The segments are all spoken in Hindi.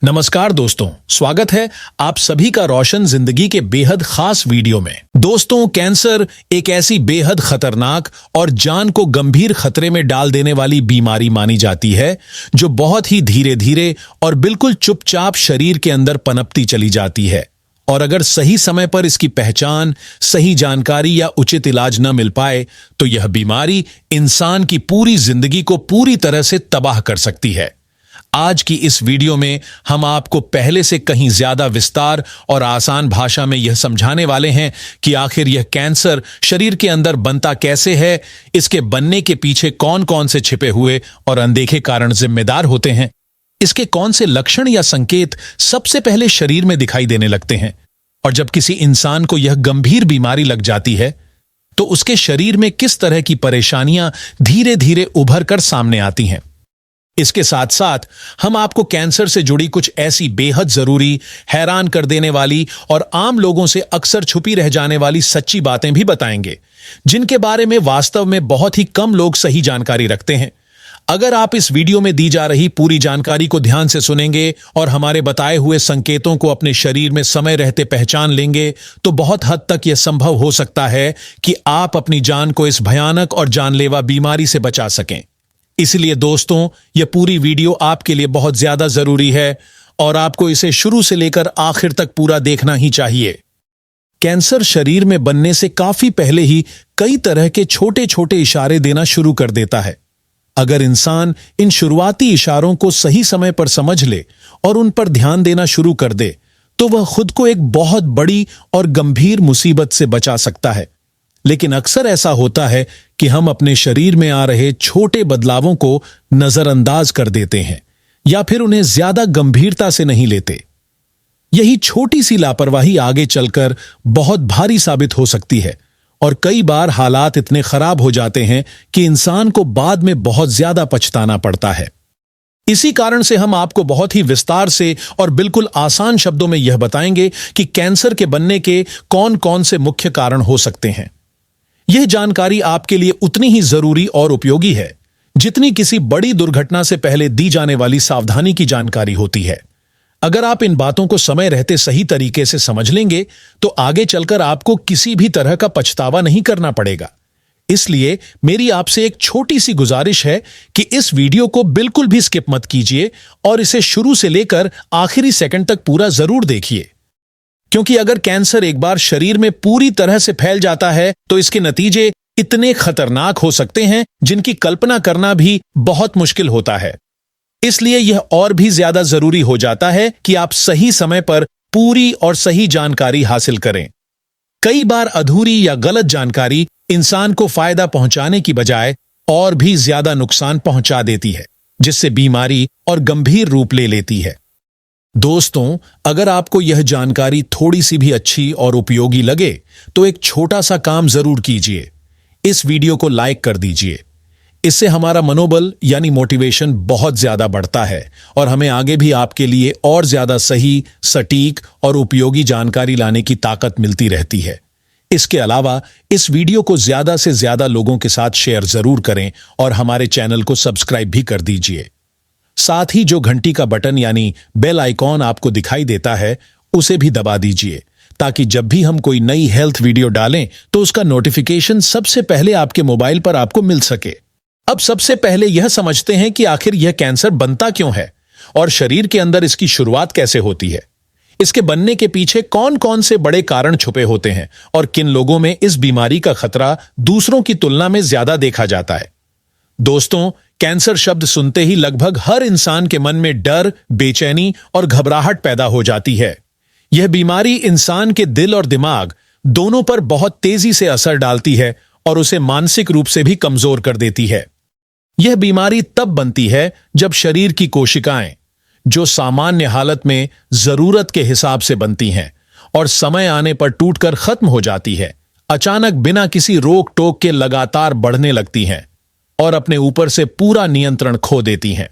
नमस्कार दोस्तों, स्वागत है आप सभी का रोशन जिंदगी के बेहद खास वीडियो में। दोस्तों, कैंसर एक ऐसी बेहद खतरनाक और जान को गंभीर खतरे में डाल देने वाली बीमारी मानी जाती है जो बहुत ही धीरे धीरे और बिल्कुल चुपचाप शरीर के अंदर पनपती चली जाती है। और अगर सही समय पर इसकी पहचान, सही जानकारी या उचित इलाज न मिल पाए तो यह बीमारी इंसान की पूरी जिंदगी को पूरी तरह से तबाह कर सकती है। आज की इस वीडियो में हम आपको पहले से कहीं ज्यादा विस्तार और आसान भाषा में यह समझाने वाले हैं कि आखिर यह कैंसर शरीर के अंदर बनता कैसे है, इसके बनने के पीछे कौन कौन से छिपे हुए और अनदेखे कारण जिम्मेदार होते हैं, इसके कौन से लक्षण या संकेत सबसे पहले शरीर में दिखाई देने लगते हैं, और जब किसी इंसान को यह गंभीर बीमारी लग जाती है तो उसके शरीर में किस तरह की परेशानियां धीरे धीरे उभर कर सामने आती हैं। इसके साथ साथ हम आपको कैंसर से जुड़ी कुछ ऐसी बेहद जरूरी, हैरान कर देने वाली और आम लोगों से अक्सर छुपी रह जाने वाली सच्ची बातें भी बताएंगे, जिनके बारे में वास्तव में बहुत ही कम लोग सही जानकारी रखते हैं। अगर आप इस वीडियो में दी जा रही पूरी जानकारी को ध्यान से सुनेंगे और हमारे बताए हुए संकेतों को अपने शरीर में समय रहते पहचान लेंगे तो बहुत हद तक यह संभव हो सकता है कि आप अपनी जान को इस भयानक और जानलेवा बीमारी से बचा सकें। इसलिए दोस्तों, यह पूरी वीडियो आपके लिए बहुत ज्यादा जरूरी है और आपको इसे शुरू से लेकर आखिर तक पूरा देखना ही चाहिए। कैंसर शरीर में बनने से काफी पहले ही कई तरह के छोटे छोटे इशारे देना शुरू कर देता है। अगर इंसान इन शुरुआती इशारों को सही समय पर समझ ले और उन पर ध्यान देना शुरू कर दे तो वह खुद को एक बहुत बड़ी और गंभीर मुसीबत से बचा सकता है। लेकिन अक्सर ऐसा होता है कि हम अपने शरीर में आ रहे छोटे बदलावों को नजरअंदाज कर देते हैं या फिर उन्हें ज्यादा गंभीरता से नहीं लेते। यही छोटी सी लापरवाही आगे चलकर बहुत भारी साबित हो सकती है और कई बार हालात इतने खराब हो जाते हैं कि इंसान को बाद में बहुत ज्यादा पछताना पड़ता है। इसी कारण से हम आपको बहुत ही विस्तार से और बिल्कुल आसान शब्दों में यह बताएंगे कि कैंसर के बनने के कौन कौन से मुख्य कारण हो सकते हैं। यह जानकारी आपके लिए उतनी ही जरूरी और उपयोगी है जितनी किसी बड़ी दुर्घटना से पहले दी जाने वाली सावधानी की जानकारी होती है। अगर आप इन बातों को समय रहते सही तरीके से समझ लेंगे तो आगे चलकर आपको किसी भी तरह का पछतावा नहीं करना पड़ेगा। इसलिए मेरी आपसे एक छोटी सी गुजारिश है कि इस वीडियो को बिल्कुल भी स्किप मत कीजिए और इसे शुरू से लेकर आखिरी सेकंड तक पूरा जरूर देखिए, क्योंकि अगर कैंसर एक बार शरीर में पूरी तरह से फैल जाता है तो इसके नतीजे इतने खतरनाक हो सकते हैं जिनकी कल्पना करना भी बहुत मुश्किल होता है। इसलिए यह और भी ज्यादा जरूरी हो जाता है कि आप सही समय पर पूरी और सही जानकारी हासिल करें। कई बार अधूरी या गलत जानकारी इंसान को फायदा पहुंचाने की बजाय और भी ज्यादा नुकसान पहुंचा देती है, जिससे बीमारी और गंभीर रूप ले लेती है। दोस्तों, अगर आपको यह जानकारी थोड़ी सी भी अच्छी और उपयोगी लगे तो एक छोटा सा काम जरूर कीजिए, इस वीडियो को लाइक कर दीजिए। इससे हमारा मनोबल यानी मोटिवेशन बहुत ज्यादा बढ़ता है और हमें आगे भी आपके लिए और ज्यादा सही, सटीक और उपयोगी जानकारी लाने की ताकत मिलती रहती है। इसके अलावा इस वीडियो को ज्यादा से ज्यादा लोगों के साथ शेयर जरूर करें और हमारे चैनल को सब्सक्राइब भी कर दीजिए। साथ ही जो घंटी का बटन यानी बेल आइकॉन आपको दिखाई देता है उसे भी दबा दीजिए, ताकि जब भी हम कोई नई हेल्थ वीडियो डालें तो उसका नोटिफिकेशन सबसे पहले आपके मोबाइल पर आपको मिल सके। अब सबसे पहले यह समझते हैं कि आखिर यह कैंसर बनता क्यों है और शरीर के अंदर इसकी शुरुआत कैसे होती है। इसके बनने के पीछे कौन कौन से बड़े कारण छुपे होते हैं और किन लोगों में इस बीमारी का खतरा दूसरों की तुलना में ज्यादा देखा जाता है। दोस्तों, कैंसर शब्द सुनते ही लगभग हर इंसान के मन में डर, बेचैनी और घबराहट पैदा हो जाती है। यह बीमारी इंसान के दिल और दिमाग दोनों पर बहुत तेजी से असर डालती है और उसे मानसिक रूप से भी कमजोर कर देती है। यह बीमारी तब बनती है जब शरीर की कोशिकाएं, जो सामान्य हालत में जरूरत के हिसाब से बनती हैं और समय आने पर टूटकर खत्म हो जाती है, अचानक बिना किसी रोक टोक के लगातार बढ़ने लगती हैं और अपने ऊपर से पूरा नियंत्रण खो देती हैं।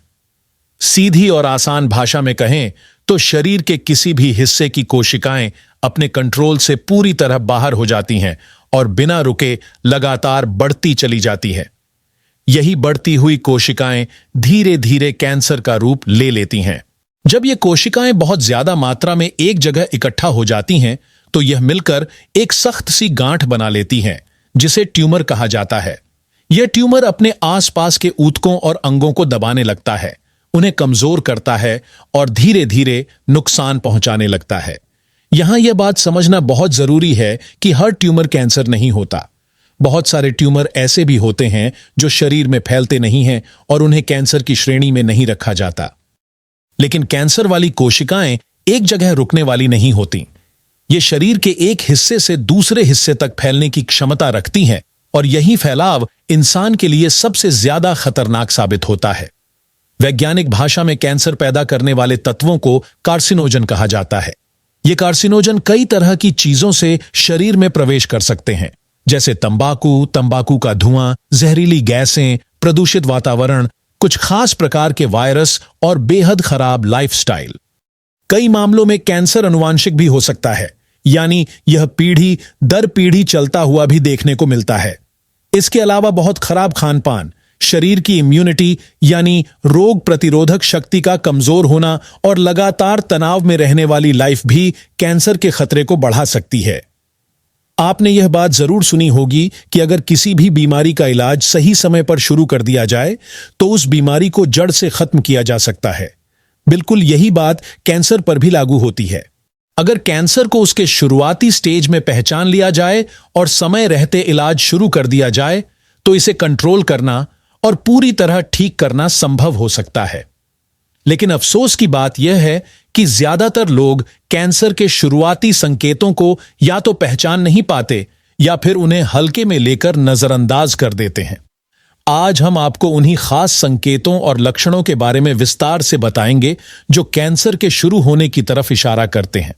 सीधी और आसान भाषा में कहें तो शरीर के किसी भी हिस्से की कोशिकाएं अपने कंट्रोल से पूरी तरह बाहर हो जाती हैं और बिना रुके लगातार बढ़ती चली जाती है। यही बढ़ती हुई कोशिकाएं धीरे धीरे कैंसर का रूप ले लेती हैं। जब ये कोशिकाएं बहुत ज्यादा मात्रा में एक जगह इकट्ठा हो जाती हैं, तो यह मिलकर एक सख्त सी गांठ बना लेती हैं, जिसे ट्यूमर कहा जाता है। यह ट्यूमर अपने आसपास के ऊतकों और अंगों को दबाने लगता है, उन्हें कमजोर करता है और धीरे धीरे नुकसान पहुंचाने लगता है। यहां यह बात समझना बहुत जरूरी है कि हर ट्यूमर कैंसर नहीं होता। बहुत सारे ट्यूमर ऐसे भी होते हैं जो शरीर में फैलते नहीं हैं और उन्हें कैंसर की श्रेणी में नहीं रखा जाता। लेकिन कैंसर वाली कोशिकाएं एक जगह रुकने वाली नहीं होती। ये शरीर के एक हिस्से से दूसरे हिस्से तक फैलने की क्षमता रखती हैं और यही फैलाव इंसान के लिए सबसे ज्यादा खतरनाक साबित होता है। वैज्ञानिक भाषा में कैंसर पैदा करने वाले तत्वों को कार्सिनोजन कहा जाता है। ये कार्सिनोजन कई तरह की चीजों से शरीर में प्रवेश कर सकते हैं, जैसे तंबाकू, तंबाकू का धुआं, जहरीली गैसें, प्रदूषित वातावरण, कुछ खास प्रकार के वायरस और बेहद खराब लाइफस्टाइल। कई मामलों में कैंसर अनुवांशिक भी हो सकता है, यानी यह पीढ़ी दर पीढ़ी चलता हुआ भी देखने को मिलता है। इसके अलावा बहुत खराब खानपान, शरीर की इम्यूनिटी यानी रोग प्रतिरोधक शक्ति का कमजोर होना और लगातार तनाव में रहने वाली लाइफ भी कैंसर के खतरे को बढ़ा सकती है। आपने यह बात जरूर सुनी होगी कि अगर किसी भी बीमारी का इलाज सही समय पर शुरू कर दिया जाए तो उस बीमारी को जड़ से खत्म किया जा सकता है। बिल्कुल यही बात कैंसर पर भी लागू होती है। अगर कैंसर को उसके शुरुआती स्टेज में पहचान लिया जाए और समय रहते इलाज शुरू कर दिया जाए तो इसे कंट्रोल करना और पूरी तरह ठीक करना संभव हो सकता है। लेकिन अफसोस की बात यह है कि ज्यादातर लोग कैंसर के शुरुआती संकेतों को या तो पहचान नहीं पाते या फिर उन्हें हल्के में लेकर नजरअंदाज कर देते हैं। आज हम आपको उन्हीं खास संकेतों और लक्षणों के बारे में विस्तार से बताएंगे जो कैंसर के शुरू होने की तरफ इशारा करते हैं।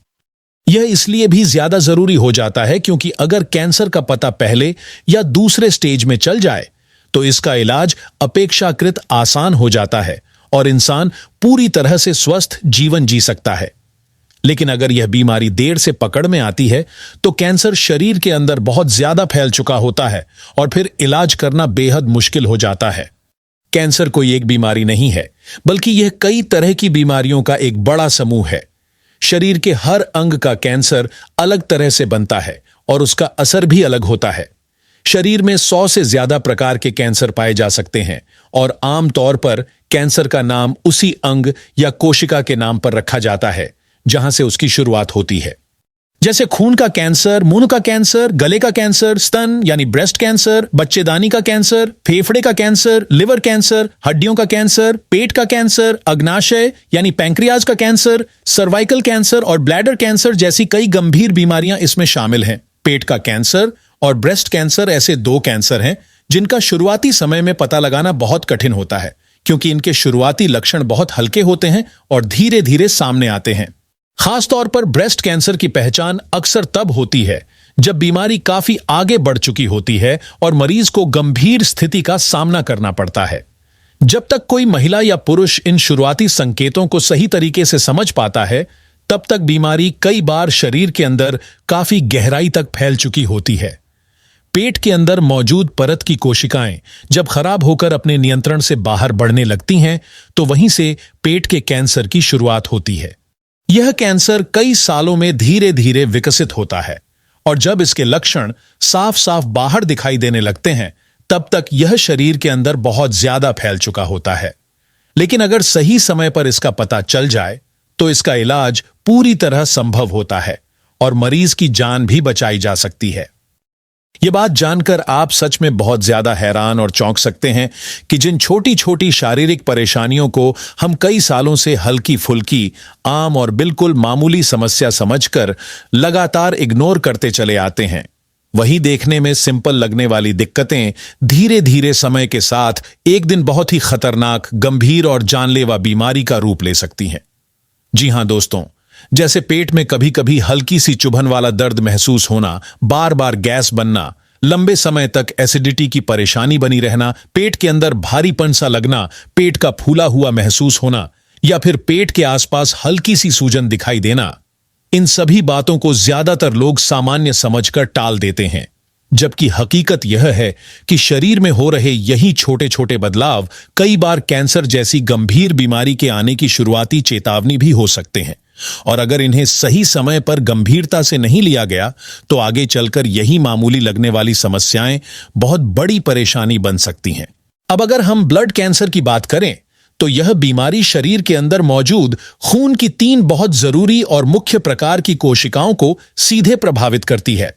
यह इसलिए भी ज्यादा जरूरी हो जाता है क्योंकि अगर कैंसर का पता पहले या दूसरे स्टेज में चल जाए तो इसका इलाज अपेक्षाकृत आसान हो जाता है और इंसान पूरी तरह से स्वस्थ जीवन जी सकता है। लेकिन अगर यह बीमारी देर से पकड़ में आती है तो कैंसर शरीर के अंदर बहुत ज्यादा फैल चुका होता है और फिर इलाज करना बेहद मुश्किल हो जाता है। कैंसर कोई एक बीमारी नहीं है, बल्कि यह कई तरह की बीमारियों का एक बड़ा समूह है। शरीर के हर अंग का कैंसर अलग तरह से बनता है और उसका असर भी अलग होता है। शरीर में 100 से ज्यादा प्रकार के कैंसर पाए जा सकते हैं और आमतौर पर कैंसर का नाम उसी अंग या कोशिका के नाम पर रखा जाता है जहां से उसकी शुरुआत होती है। जैसे खून का कैंसर, मुंह का कैंसर, गले का कैंसर, स्तन यानी ब्रेस्ट कैंसर, बच्चेदानी का कैंसर, फेफड़े का कैंसर, लिवर कैंसर, हड्डियों का कैंसर, पेट का कैंसर, अग्नाशय यानी पैंक्रियाज का कैंसर, सर्वाइकल कैंसर और ब्लैडर कैंसर जैसी कई गंभीर बीमारियां इसमें शामिल हैं। पेट का कैंसर और ब्रेस्ट कैंसर ऐसे 2 कैंसर हैं जिनका शुरुआती समय में पता लगाना बहुत कठिन होता है क्योंकि इनके शुरुआती लक्षण बहुत हल्के होते हैं और धीरे धीरे सामने आते हैं। खासतौर पर ब्रेस्ट कैंसर की पहचान अक्सर तब होती है जब बीमारी काफी आगे बढ़ चुकी होती है और मरीज को गंभीर स्थिति का सामना करना पड़ता है। जब तक कोई महिला या पुरुष इन शुरुआती संकेतों को सही तरीके से समझ पाता है, तब तक बीमारी कई बार शरीर के अंदर काफी गहराई तक फैल चुकी होती है। पेट के अंदर मौजूद परत की कोशिकाएं जब खराब होकर अपने नियंत्रण से बाहर बढ़ने लगती हैं, तो वहीं से पेट के कैंसर की शुरुआत होती है। यह कैंसर कई सालों में धीरे धीरे विकसित होता है और जब इसके लक्षण साफ साफ बाहर दिखाई देने लगते हैं, तब तक यह शरीर के अंदर बहुत ज्यादा फैल चुका होता है। लेकिन अगर सही समय पर इसका पता चल जाए तो इसका इलाज पूरी तरह संभव होता है और मरीज की जान भी बचाई जा सकती है। यह बात जानकर आप सच में बहुत ज्यादा हैरान और चौंक सकते हैं कि जिन छोटी छोटी शारीरिक परेशानियों को हम कई सालों से हल्की फुल्की, आम और बिल्कुल मामूली समस्या समझकर लगातार इग्नोर करते चले आते हैं, वही देखने में सिंपल लगने वाली दिक्कतें धीरे धीरे समय के साथ एक दिन बहुत ही खतरनाक, गंभीर और जानलेवा बीमारी का रूप ले सकती हैं। जी हां दोस्तों, जैसे पेट में कभी कभी हल्की सी चुभन वाला दर्द महसूस होना, बार बार गैस बनना, लंबे समय तक एसिडिटी की परेशानी बनी रहना, पेट के अंदर भारीपन सा लगना, पेट का फूला हुआ महसूस होना या फिर पेट के आसपास हल्की सी सूजन दिखाई देना, इन सभी बातों को ज्यादातर लोग सामान्य समझकर टाल देते हैं। जबकि हकीकत यह है कि शरीर में हो रहे यही छोटे छोटे बदलाव कई बार कैंसर जैसी गंभीर बीमारी के आने की शुरुआती चेतावनी भी हो सकते हैं, और अगर इन्हें सही समय पर गंभीरता से नहीं लिया गया तो आगे चलकर यही मामूली लगने वाली समस्याएं बहुत बड़ी परेशानी बन सकती हैं। अब अगर हम ब्लड कैंसर की बात करें तो यह बीमारी शरीर के अंदर मौजूद खून की 3 बहुत जरूरी और मुख्य प्रकार की कोशिकाओं को सीधे प्रभावित करती है।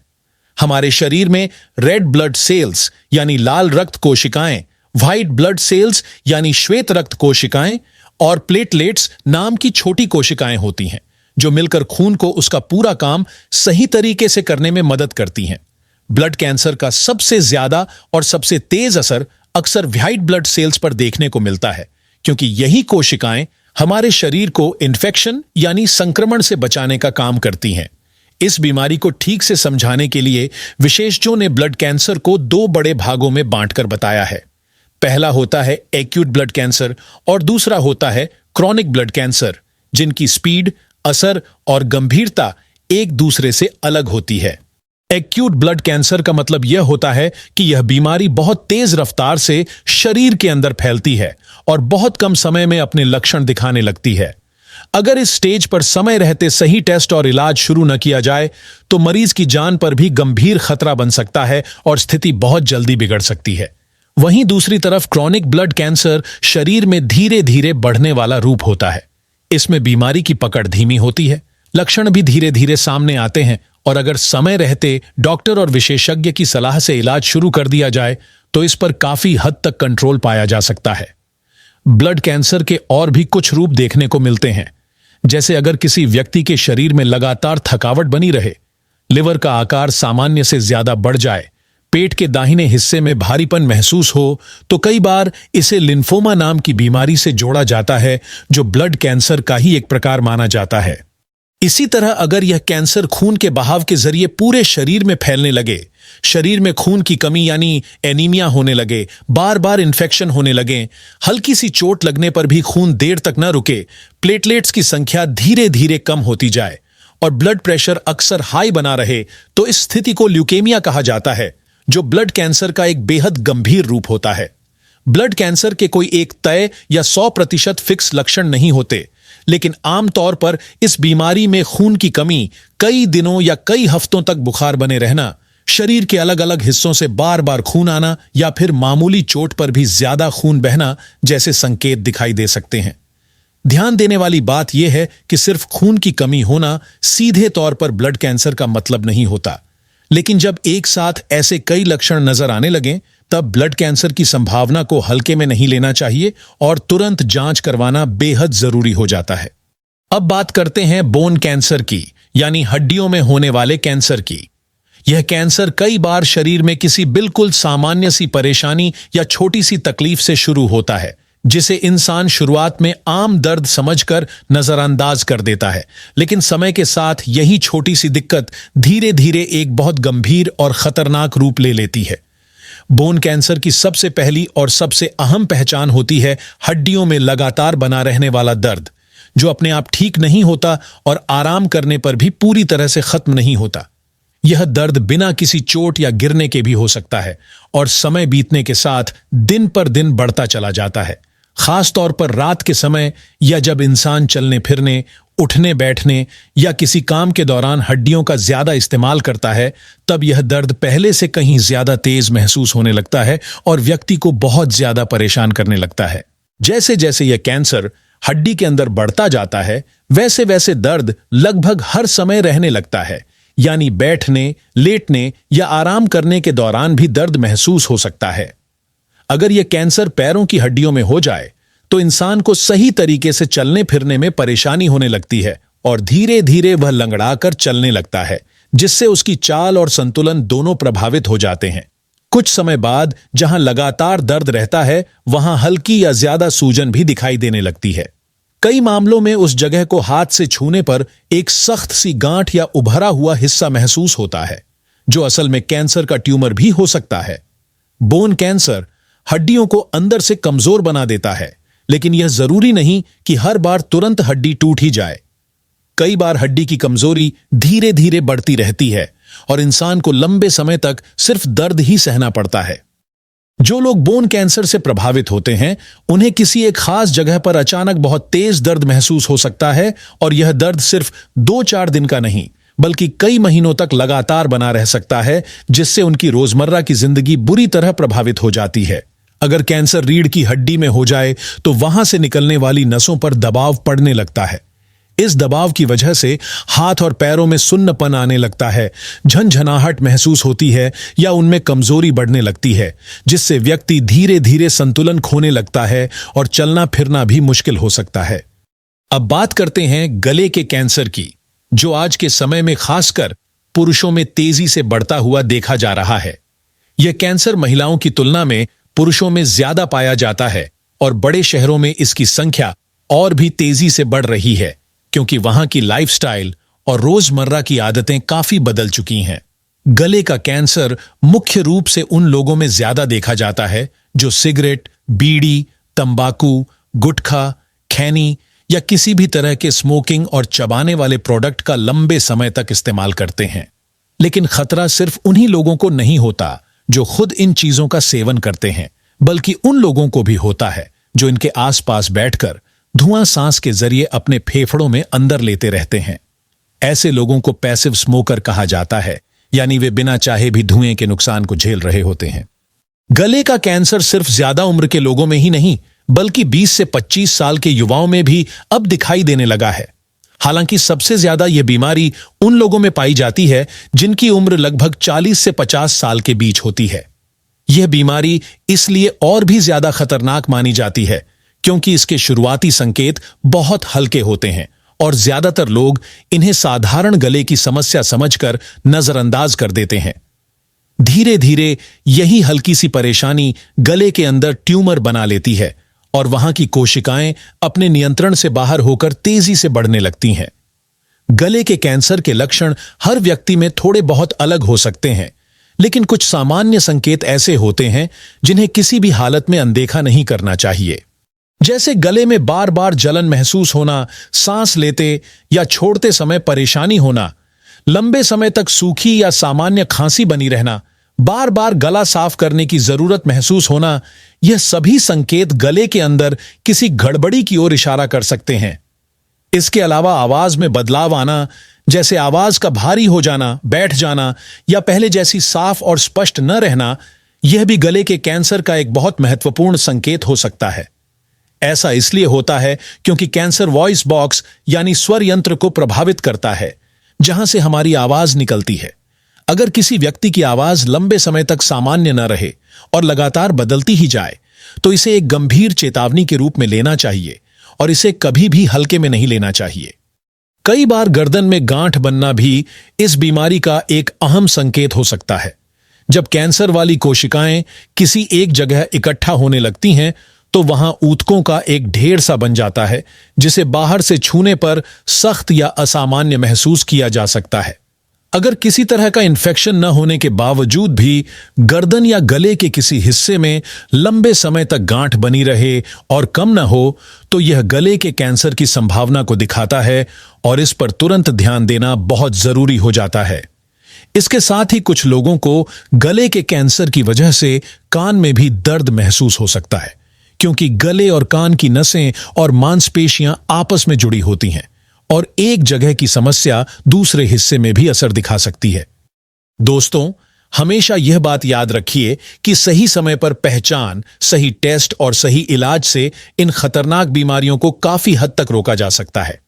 हमारे शरीर में रेड ब्लड सेल्स यानी लाल रक्त कोशिकाएं, व्हाइट ब्लड सेल्स यानी श्वेत रक्त कोशिकाएं और प्लेटलेट्स नाम की छोटी कोशिकाएं होती हैं, जो मिलकर खून को उसका पूरा काम सही तरीके से करने में मदद करती हैं। ब्लड कैंसर का सबसे ज्यादा और सबसे तेज असर अक्सर व्हाइट ब्लड सेल्स पर देखने को मिलता है, क्योंकि यही कोशिकाएं हमारे शरीर को इन्फेक्शन यानी संक्रमण से बचाने का काम करती हैं। इस बीमारी को ठीक से समझाने के लिए विशेषज्ञों ने ब्लड कैंसर को 2 बड़े भागों में बांटकर बताया है। पहला होता है एक्यूट ब्लड कैंसर और दूसरा होता है क्रॉनिक ब्लड कैंसर, जिनकी स्पीड, असर और गंभीरता एक दूसरे से अलग होती है। एक्यूट ब्लड कैंसर का मतलब यह होता है कि यह बीमारी बहुत तेज रफ्तार से शरीर के अंदर फैलती है और बहुत कम समय में अपने लक्षण दिखाने लगती है। अगर इस स्टेज पर समय रहते सही टेस्ट और इलाज शुरू न किया जाए तो मरीज की जान पर भी गंभीर खतरा बन सकता है और स्थिति बहुत जल्दी बिगड़ सकती है। वहीं दूसरी तरफ क्रॉनिक ब्लड कैंसर शरीर में धीरे धीरे बढ़ने वाला रूप होता है। इसमें बीमारी की पकड़ धीमी होती है, लक्षण भी धीरे धीरे सामने आते हैं, और अगर समय रहते डॉक्टर और विशेषज्ञ की सलाह से इलाज शुरू कर दिया जाए तो इस पर काफी हद तक कंट्रोल पाया जा सकता है। ब्लड कैंसर के और भी कुछ रूप देखने को मिलते हैं, जैसे अगर किसी व्यक्ति के शरीर में लगातार थकावट बनी रहे, लिवर का आकार सामान्य से ज्यादा बढ़ जाए, पेट के दाहिने हिस्से में भारीपन महसूस हो, तो कई बार इसे लिम्फोमा नाम की बीमारी से जोड़ा जाता है, जो ब्लड कैंसर का ही एक प्रकार माना जाता है। इसी तरह अगर यह कैंसर खून के बहाव के जरिए पूरे शरीर में फैलने लगे, शरीर में खून की कमी यानी एनीमिया होने लगे, बार बार इन्फेक्शन होने लगे, हल्की सी चोट लगने पर भी खून देर तक न रुके, प्लेटलेट्स की संख्या धीरे धीरे कम होती जाए और ब्लड प्रेशर अक्सर हाई बना रहे, तो इस स्थिति को ल्यूकेमिया कहा जाता है, जो ब्लड कैंसर का एक बेहद गंभीर रूप होता है। ब्लड कैंसर के कोई एक तय या 100% फिक्स लक्षण नहीं होते, लेकिन आमतौर पर इस बीमारी में खून की कमी, कई दिनों या कई हफ्तों तक बुखार बने रहना, शरीर के अलग अलग हिस्सों से बार बार खून आना या फिर मामूली चोट पर भी ज्यादा खून बहना जैसे संकेत दिखाई दे सकते हैं। ध्यान देने वाली बात यह है कि सिर्फ खून की कमी होना सीधे तौर पर ब्लड कैंसर का मतलब नहीं होता, लेकिन जब एक साथ ऐसे कई लक्षण नजर आने लगें तब ब्लड कैंसर की संभावना को हल्के में नहीं लेना चाहिए और तुरंत जांच करवाना बेहद जरूरी हो जाता है। अब बात करते हैं बोन कैंसर की, यानी हड्डियों में होने वाले कैंसर की। यह कैंसर कई बार शरीर में किसी बिल्कुल सामान्य सी परेशानी या छोटी सी तकलीफ से शुरू होता है, जिसे इंसान शुरुआत में आम दर्द समझकर नजरअंदाज कर देता है, लेकिन समय के साथ यही छोटी सी दिक्कत धीरे धीरे एक बहुत गंभीर और खतरनाक रूप ले लेती है। बोन कैंसर की सबसे पहली और सबसे अहम पहचान होती है हड्डियों में लगातार बना रहने वाला दर्द, जो अपने आप ठीक नहीं होता और आराम करने पर भी पूरी तरह से खत्म नहीं होता। यह दर्द बिना किसी चोट या गिरने के भी हो सकता है और समय बीतने के साथ दिन पर दिन बढ़ता चला जाता है, खास तौर पर रात के समय या जब इंसान चलने फिरने, उठने बैठने या किसी काम के दौरान हड्डियों का ज्यादा इस्तेमाल करता है, तब यह दर्द पहले से कहीं ज्यादा तेज महसूस होने लगता है और व्यक्ति को बहुत ज्यादा परेशान करने लगता है। जैसे जैसे यह कैंसर हड्डी के अंदर बढ़ता जाता है, वैसे वैसे दर्द लगभग हर समय रहने लगता है, यानी बैठने, लेटने या आराम करने के दौरान भी दर्द महसूस हो सकता है। अगर यह कैंसर पैरों की हड्डियों में हो जाए तो इंसान को सही तरीके से चलने फिरने में परेशानी होने लगती है और धीरे धीरे वह लंगड़ाकर चलने लगता है, जिससे उसकी चाल और संतुलन दोनों प्रभावित हो जाते हैं। कुछ समय बाद जहां लगातार दर्द रहता है, वहां हल्की या ज्यादा सूजन भी दिखाई देने लगती है। कई मामलों में उस जगह को हाथ से छूने पर एक सख्त सी गांठ या उभरा हुआ हिस्सा महसूस होता है, जो असल में कैंसर का ट्यूमर भी हो सकता है। बोन कैंसर हड्डियों को अंदर से कमजोर बना देता है, लेकिन यह जरूरी नहीं कि हर बार तुरंत हड्डी टूट ही जाए। कई बार हड्डी की कमजोरी धीरे धीरे बढ़ती रहती है और इंसान को लंबे समय तक सिर्फ दर्द ही सहना पड़ता है। जो लोग बोन कैंसर से प्रभावित होते हैं, उन्हें किसी एक खास जगह पर अचानक बहुत तेज दर्द महसूस हो सकता है और यह दर्द सिर्फ 2-4 दिन का नहीं बल्कि कई महीनों तक लगातार बना रह सकता है, जिससे उनकी रोजमर्रा की जिंदगी बुरी तरह प्रभावित हो जाती है। अगर कैंसर रीढ़ की हड्डी में हो जाए तो वहां से निकलने वाली नसों पर दबाव पड़ने लगता है। इस दबाव की वजह से हाथ और पैरों में सुन्नपन आने लगता है, झंझनाहट महसूस होती है या उनमें कमजोरी बढ़ने लगती है, जिससे व्यक्ति धीरे धीरे संतुलन खोने लगता है और चलना फिरना भी मुश्किल हो सकता है। अब बात करते हैं गले के कैंसर की, जो आज के समय में खासकर पुरुषों में तेजी से बढ़ता हुआ देखा जा रहा है। यह कैंसर महिलाओं की तुलना में पुरुषों में ज्यादा पाया जाता है और बड़े शहरों में इसकी संख्या और भी तेजी से बढ़ रही है, क्योंकि वहां की लाइफस्टाइल और रोजमर्रा की आदतें काफी बदल चुकी हैं। गले का कैंसर मुख्य रूप से उन लोगों में ज्यादा देखा जाता है जो सिगरेट, बीड़ी, तंबाकू, गुटखा, खैनी या किसी भी तरह के स्मोकिंग और चबाने वाले प्रोडक्ट का लंबे समय तक इस्तेमाल करते हैं। लेकिन खतरा सिर्फ उन्हीं लोगों को नहीं होता जो खुद इन चीजों का सेवन करते हैं, बल्कि उन लोगों को भी होता है जो इनके आसपास बैठकर धुआं सांस के जरिए अपने फेफड़ों में अंदर लेते रहते हैं। ऐसे लोगों को पैसिव स्मोकर कहा जाता है, यानी वे बिना चाहे भी धुएं के नुकसान को झेल रहे होते हैं। गले का कैंसर सिर्फ ज्यादा उम्र के लोगों में ही नहीं बल्कि 20 से 25 साल के युवाओं में भी अब दिखाई देने लगा है। हालांकि सबसे ज्यादा यह बीमारी उन लोगों में पाई जाती है जिनकी उम्र लगभग 40 से 50 साल के बीच होती है। यह बीमारी इसलिए और भी ज्यादा खतरनाक मानी जाती है क्योंकि इसके शुरुआती संकेत बहुत हल्के होते हैं और ज्यादातर लोग इन्हें साधारण गले की समस्या समझकर नजरअंदाज कर देते हैं। धीरे धीरे यही हल्की सी परेशानी गले के अंदर ट्यूमर बना लेती है और वहां की कोशिकाएं अपने नियंत्रण से बाहर होकर तेजी से बढ़ने लगती हैं। गले के कैंसर के लक्षण हर व्यक्ति में थोड़े बहुत अलग हो सकते हैं, लेकिन कुछ सामान्य संकेत ऐसे होते हैं जिन्हें किसी भी हालत में अनदेखा नहीं करना चाहिए। जैसे गले में बार बार जलन महसूस होना, सांस लेते या छोड़ते समय परेशानी होना, लंबे समय तक सूखी या सामान्य खांसी बनी रहना, बार बार गला साफ करने की जरूरत महसूस होना, यह सभी संकेत गले के अंदर किसी गड़बड़ी की ओर इशारा कर सकते हैं। इसके अलावा आवाज में बदलाव आना, जैसे आवाज का भारी हो जाना, बैठ जाना या पहले जैसी साफ और स्पष्ट न रहना, यह भी गले के कैंसर का एक बहुत महत्वपूर्ण संकेत हो सकता है। ऐसा इसलिए होता है क्योंकि कैंसर वॉइस बॉक्स यानी स्वर यंत्र को प्रभावित करता है, जहां से हमारी आवाज निकलती है। अगर किसी व्यक्ति की आवाज लंबे समय तक सामान्य न रहे और लगातार बदलती ही जाए, तो इसे एक गंभीर चेतावनी के रूप में लेना चाहिए और इसे कभी भी हल्के में नहीं लेना चाहिए। कई बार गर्दन में गांठ बनना भी इस बीमारी का एक अहम संकेत हो सकता है। जब कैंसर वाली कोशिकाएं किसी एक जगह इकट्ठा होने लगती हैं, तो वहां ऊतकों का एक ढेर सा बन जाता है, जिसे बाहर से छूने पर सख्त या असामान्य महसूस किया जा सकता है। अगर किसी तरह का इन्फेक्शन न होने के बावजूद भी गर्दन या गले के किसी हिस्से में लंबे समय तक गांठ बनी रहे और कम न हो, तो यह गले के कैंसर की संभावना को दिखाता है और इस पर तुरंत ध्यान देना बहुत जरूरी हो जाता है। इसके साथ ही कुछ लोगों को गले के कैंसर की वजह से कान में भी दर्द महसूस हो सकता है, क्योंकि गले और कान की नसें और मांसपेशियां आपस में जुड़ी होती हैं और एक जगह की समस्या दूसरे हिस्से में भी असर दिखा सकती है। दोस्तों, हमेशा यह बात याद रखिए कि सही समय पर पहचान, सही टेस्ट और सही इलाज से इन खतरनाक बीमारियों को काफी हद तक रोका जा सकता है।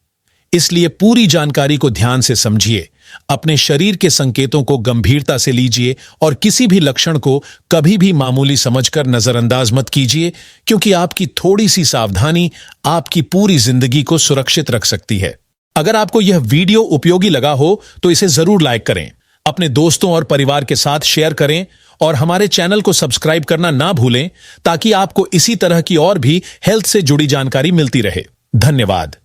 इसलिए पूरी जानकारी को ध्यान से समझिए, अपने शरीर के संकेतों को गंभीरता से लीजिए और किसी भी लक्षण को कभी भी मामूली समझकर नजरअंदाज मत कीजिए, क्योंकि आपकी थोड़ी सी सावधानी आपकी पूरी जिंदगी को सुरक्षित रख सकती है। अगर आपको यह वीडियो उपयोगी लगा हो तो इसे जरूर लाइक करें, अपने दोस्तों और परिवार के साथ शेयर करें और हमारे चैनल को सब्सक्राइब करना ना भूलें, ताकि आपको इसी तरह की और भी हेल्थ से जुड़ी जानकारी मिलती रहे। धन्यवाद।